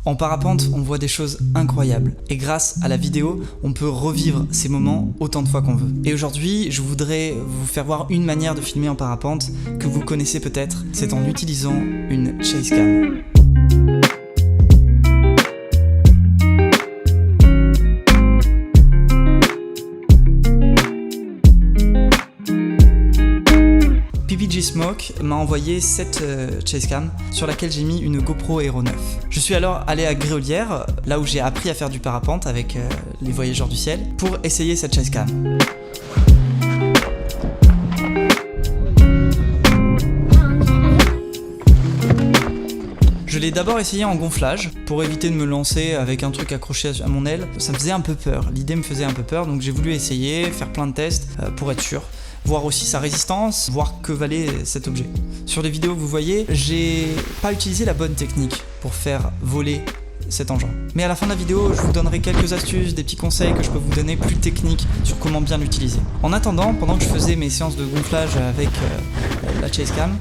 En parapente, on voit des choses incroyables et grâce à la vidéo, on peut revivre ces moments autant de fois qu'on veut. Et aujourd'hui, je voudrais vous faire voir une manière de filmer en parapente que vous connaissez peut-être, c'est en utilisant une chase cam. PPG Smoke m'a envoyé cette chase cam sur laquelle j'ai mis une GoPro Hero 9. Je suis alors allé à Gréolières, là où j'ai appris à faire du parapente avec les voyageurs du ciel, pour essayer cette chase cam. Je l'ai d'abord essayé en gonflage pour éviter de me lancer avec un truc accroché à mon aile. Ça me faisait un peu peur, l'idée me faisait un peu peur, donc j'ai voulu essayer, faire plein de tests pour être sûr. Voir aussi sa résistance, voir que valait cet objet. Sur les vidéos que vous voyez, j'ai pas utilisé la bonne technique pour faire voler cet engin. Mais à la fin de la vidéo, je vous donnerai quelques astuces, des petits conseils que je peux vous donner plus techniques sur comment bien l'utiliser. En attendant, pendant que je faisais mes séances de gonflage avec la chase cam,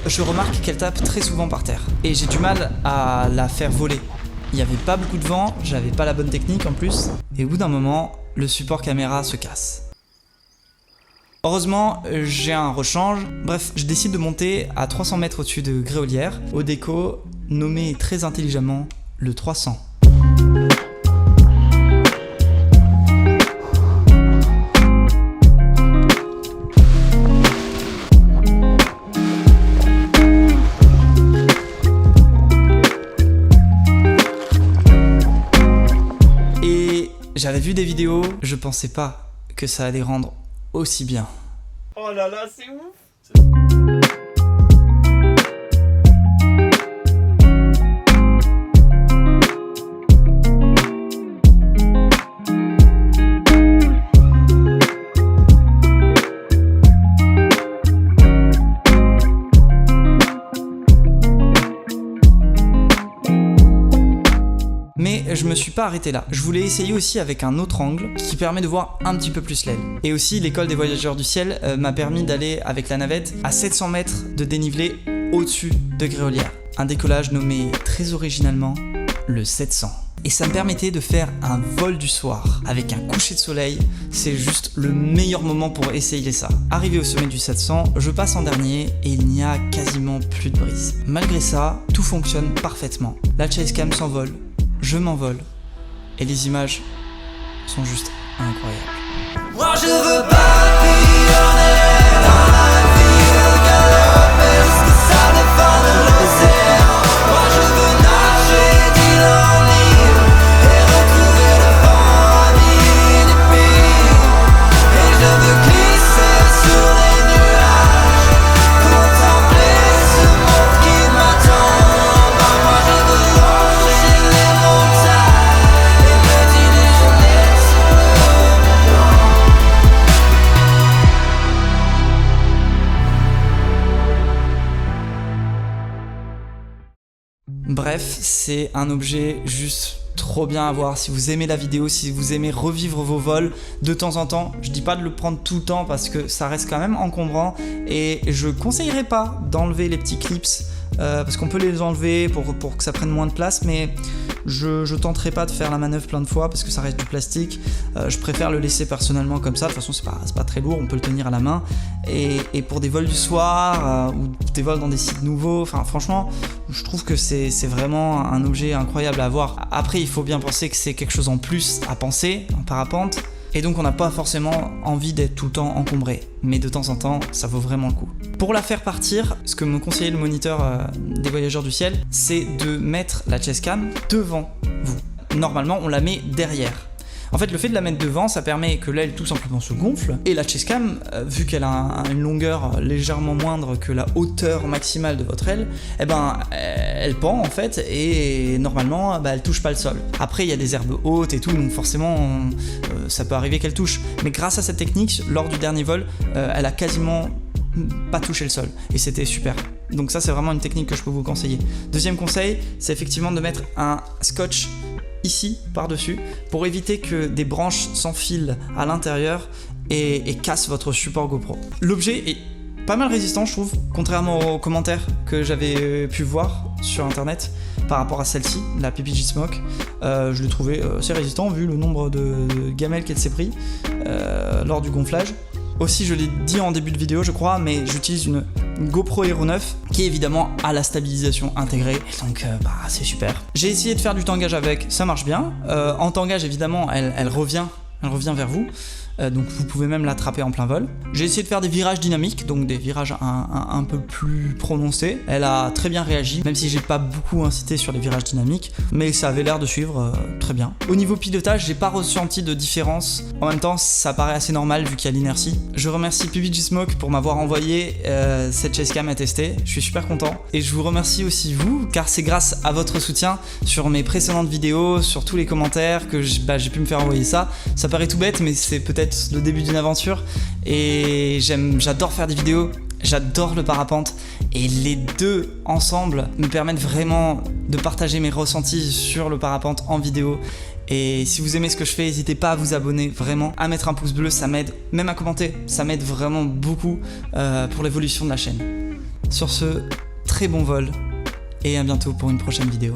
je remarque qu'elle tape très souvent par terre. Et j'ai du mal à la faire voler. Il n'y avait pas beaucoup de vent, j'avais pas la bonne technique en plus, et au bout d'un moment, le support caméra se casse. Heureusement, j'ai un rechange. Bref, je décide de monter à 300 mètres au-dessus de Gréolières, au déco nommé très intelligemment le 300. Et j'avais vu des vidéos, je pensais pas que ça allait rendre aussi bien. Oh là là, c'est ouf! Mais je me suis pas arrêté là. Je voulais essayer aussi avec un autre angle qui permet de voir un petit peu plus l'aile. Et aussi, l'école des voyageurs du ciel m'a permis d'aller avec la navette à 700 mètres de dénivelé au-dessus de Gréolières. Un décollage nommé très originalement le 700. Et ça me permettait de faire un vol du soir avec un coucher de soleil. C'est juste le meilleur moment pour essayer ça. Arrivé au sommet du 700, je passe en dernier et il n'y a quasiment plus de brise. Malgré ça, tout fonctionne parfaitement. La chase cam s'envole. Je m'envole et les images sont juste incroyables. Moi je veux pas millionnaire dans la ville, galoper jusqu'au sable fort de l'océan. Moi je veux nager d'île en île et retrouver le vent à mille pays. Et je veux glisser sur les nuages, contempler ce monde qui m'attend. Moi je veux longer les montagnes et petit déjeuner sur le blanc. Bref, c'est un objet juste trop bien à voir. Si vous aimez la vidéo, si vous aimez revivre vos vols de temps en temps, je dis pas de le prendre tout le temps parce que ça reste quand même encombrant et je conseillerais pas d'enlever les petits clips parce qu'on peut les enlever pour que ça prenne moins de place, mais je tenterai pas de faire la manœuvre plein de fois parce que ça reste du plastique. Je préfère le laisser personnellement comme ça. De toute façon, c'est pas très lourd, on peut le tenir à la main. Et pour des vols du soir ou des vols dans des sites nouveaux, enfin franchement, je trouve que c'est vraiment un objet incroyable à avoir. Après, il faut bien penser que c'est quelque chose en plus à penser en parapente. Et donc on n'a pas forcément envie d'être tout le temps encombré, mais de temps en temps, ça vaut vraiment le coup. Pour la faire partir, ce que me conseillait le moniteur des voyageurs du ciel, c'est de mettre la chase cam devant vous. Normalement, on la met derrière. En fait, le fait de la mettre devant, ça permet que l'aile tout simplement se gonfle, et la chase cam, vu qu'elle a une longueur légèrement moindre que la hauteur maximale de votre aile, eh ben, elle pend en fait, et normalement, elle touche pas le sol. Après, il y a des herbes hautes et tout, donc forcément, ça peut arriver qu'elle touche. Mais grâce à cette technique, lors du dernier vol, elle a quasiment pas touché le sol, et c'était super. Donc ça, c'est vraiment une technique que je peux vous conseiller. Deuxième conseil, c'est effectivement de mettre un scotch ici par-dessus pour éviter que des branches s'enfilent à l'intérieur et cassent votre support GoPro. L'objet est pas mal résistant, je trouve, contrairement aux commentaires que j'avais pu voir sur internet. par rapport à celle-ci, la PPG Smoke. Je l'ai trouvé assez résistant vu le nombre de gamelles qu'elle s'est pris lors du gonflage. Aussi, je l'ai dit en début de vidéo, je crois, mais j'utilise une GoPro Hero 9 qui évidemment a la stabilisation intégrée, donc c'est super. J'ai essayé de faire du tangage avec, ça marche bien. En tangage, évidemment, elle revient vers vous. Donc vous pouvez même l'attraper en plein vol. J'ai essayé de faire des virages dynamiques, donc des virages un peu plus prononcés. Elle a très bien réagi, même si j'ai pas beaucoup incité sur les virages dynamiques, mais ça avait l'air de suivre très bien. Au niveau pilotage, j'ai pas ressenti de différence. En même temps, ça paraît assez normal vu qu'il y a l'inertie. Je remercie PPG Smoke pour m'avoir envoyé cette chasecam à tester. Je suis super content. Et je vous remercie aussi vous, car c'est grâce à votre soutien sur mes précédentes vidéos, sur tous les commentaires que j'ai pu me faire envoyer ça. Ça paraît tout bête, mais c'est peut-être le début d'une aventure et j'adore faire des vidéos, j'adore le parapente et les deux ensemble me permettent vraiment de partager mes ressentis sur le parapente en vidéo. Et si vous aimez ce que je fais, n'hésitez pas à vous abonner, vraiment, à mettre un pouce bleu, ça m'aide, même à commenter, ça m'aide vraiment beaucoup pour l'évolution de la chaîne. Sur ce, très bon vol et à bientôt pour une prochaine vidéo.